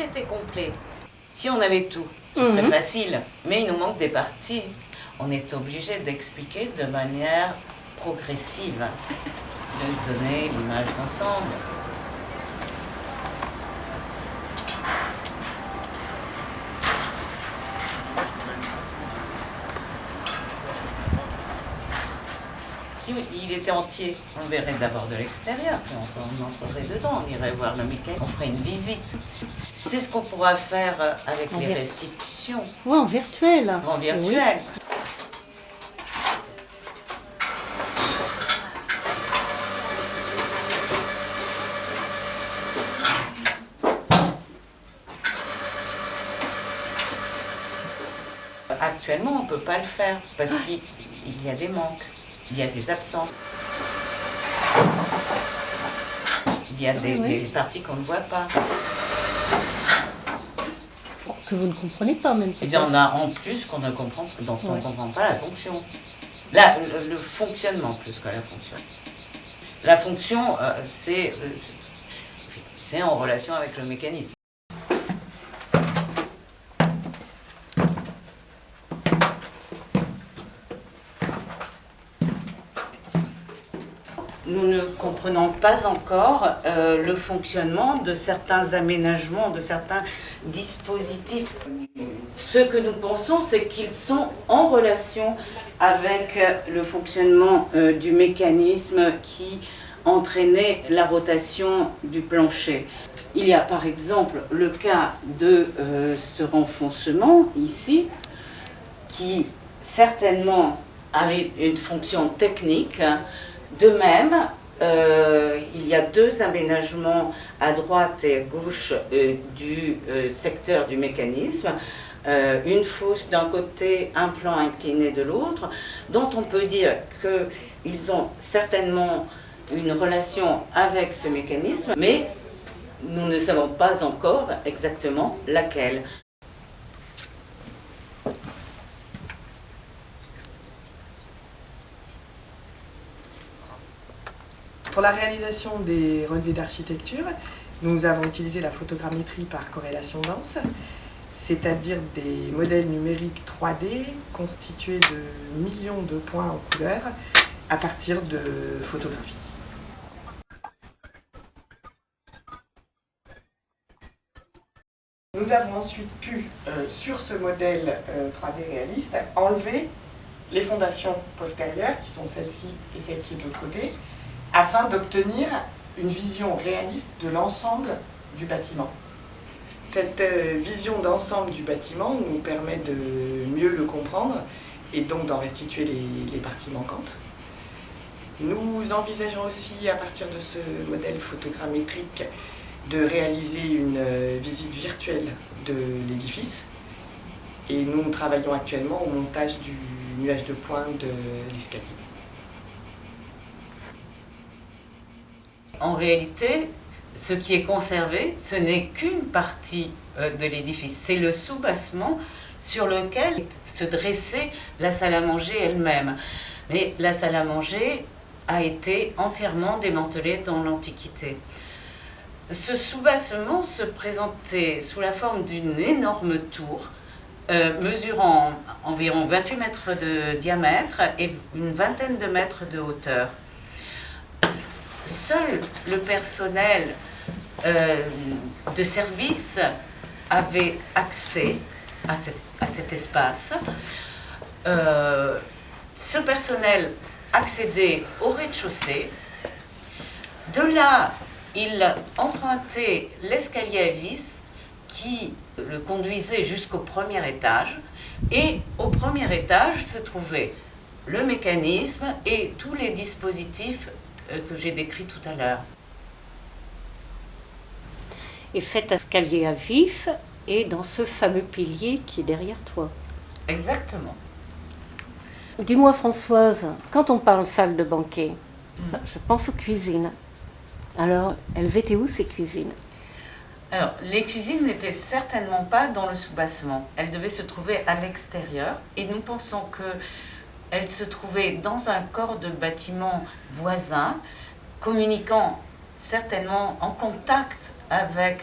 était complet, si on avait tout, ce serait facile. Mais il nous manque des parties. On est obligé d'expliquer de manière progressive, de donner l'image d'ensemble. Si il était entier, on le verrait d'abord de l'extérieur, puis on entrerait dedans, on irait voir le mécanisme, on ferait une visite. C'est ce qu'on pourra faire avec les restitutions. Oui, en virtuel. En virtuel. Oui. Actuellement, on ne peut pas le faire parce qu'il y a des manques, il y a des absences. Il y a des parties qu'on ne voit pas. Que vous ne comprenez pas même. Il y en a en plus qu'on ne comprend, dont on ne comprend pas la fonction. Là, le fonctionnement plus que la fonction. La fonction, c'est en relation avec le mécanisme. Nous ne comprenons pas encore le fonctionnement de certains aménagements, de certains dispositifs. Ce que nous pensons, c'est qu'ils sont en relation avec le fonctionnement du mécanisme qui entraînait la rotation du plancher. Il y a par exemple le cas de ce renfoncement ici, qui certainement avait une fonction technique. De même, il y a deux aménagements à droite et à gauche du secteur du mécanisme, une fosse d'un côté, un plan incliné de l'autre, dont on peut dire qu'ils ont certainement une relation avec ce mécanisme, mais nous ne savons pas encore exactement laquelle. Pour la réalisation des relevés d'architecture, nous avons utilisé la photogrammétrie par corrélation dense, c'est-à-dire des modèles numériques 3D constitués de millions de points en couleur à partir de photographies. Nous avons ensuite pu, sur ce modèle 3D réaliste, enlever les fondations postérieures, qui sont celle-ci et celle qui est de l'autre côté, afin d'obtenir une vision réaliste de l'ensemble du bâtiment. Cette vision d'ensemble du bâtiment nous permet de mieux le comprendre et donc d'en restituer les parties manquantes. Nous envisageons aussi, à partir de ce modèle photogrammétrique, de réaliser une visite virtuelle de l'édifice. Et nous travaillons actuellement au montage du nuage de points de l'escalier. En réalité, ce qui est conservé, ce n'est qu'une partie de l'édifice. C'est le soubassement sur lequel se dressait la salle à manger elle-même. Mais la salle à manger a été entièrement démantelée dans l'Antiquité. Ce soubassement se présentait sous la forme d'une énorme tour, mesurant environ 28 mètres de diamètre et une vingtaine de mètres de hauteur. Seul le personnel de service avait accès à cet espace. Ce personnel accédait au rez-de-chaussée. De là, il empruntait l'escalier à vis qui le conduisait jusqu'au premier étage. Et au premier étage se trouvait le mécanisme et tous les dispositifs que j'ai décrits tout à l'heure. Et cet escalier à vis est dans ce fameux pilier qui est derrière toi. Exactement. Dis-moi Françoise, quand on parle salle de banquet, je pense aux cuisines. Alors, elles étaient où ces cuisines? Alors, les cuisines n'étaient certainement pas dans le soubassement. Elles devaient se trouver à l'extérieur et nous pensons qu'elles se trouvaient dans un corps de bâtiment voisin, communiquant certainement en contact avec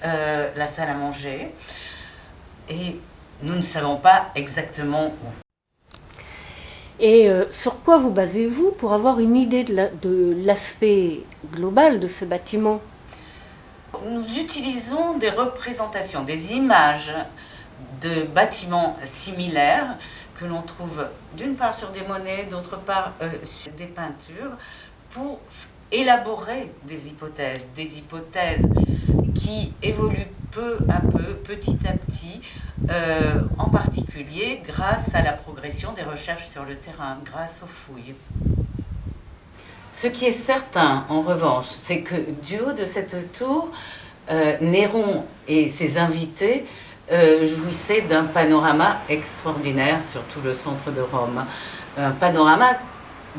la salle à manger. Et nous ne savons pas exactement où. Et sur quoi vous basez-vous pour avoir une idée de l'aspect global de ce bâtiment? Nous utilisons des représentations, des images de bâtiments similaires que l'on trouve d'une part sur des monnaies, d'autre part sur des peintures, pour élaborer des hypothèses qui évoluent peu à peu, petit à petit, en particulier grâce à la progression des recherches sur le terrain, grâce aux fouilles. Ce qui est certain, en revanche, c'est que du haut de cette tour, Néron et ses invités jouissaient d'un panorama extraordinaire sur tout le centre de Rome. Un panorama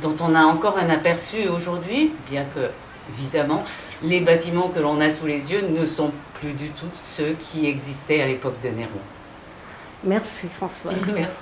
dont on a encore un aperçu aujourd'hui, bien que, évidemment, les bâtiments que l'on a sous les yeux ne sont plus du tout ceux qui existaient à l'époque de Néron. Merci Françoise. Merci.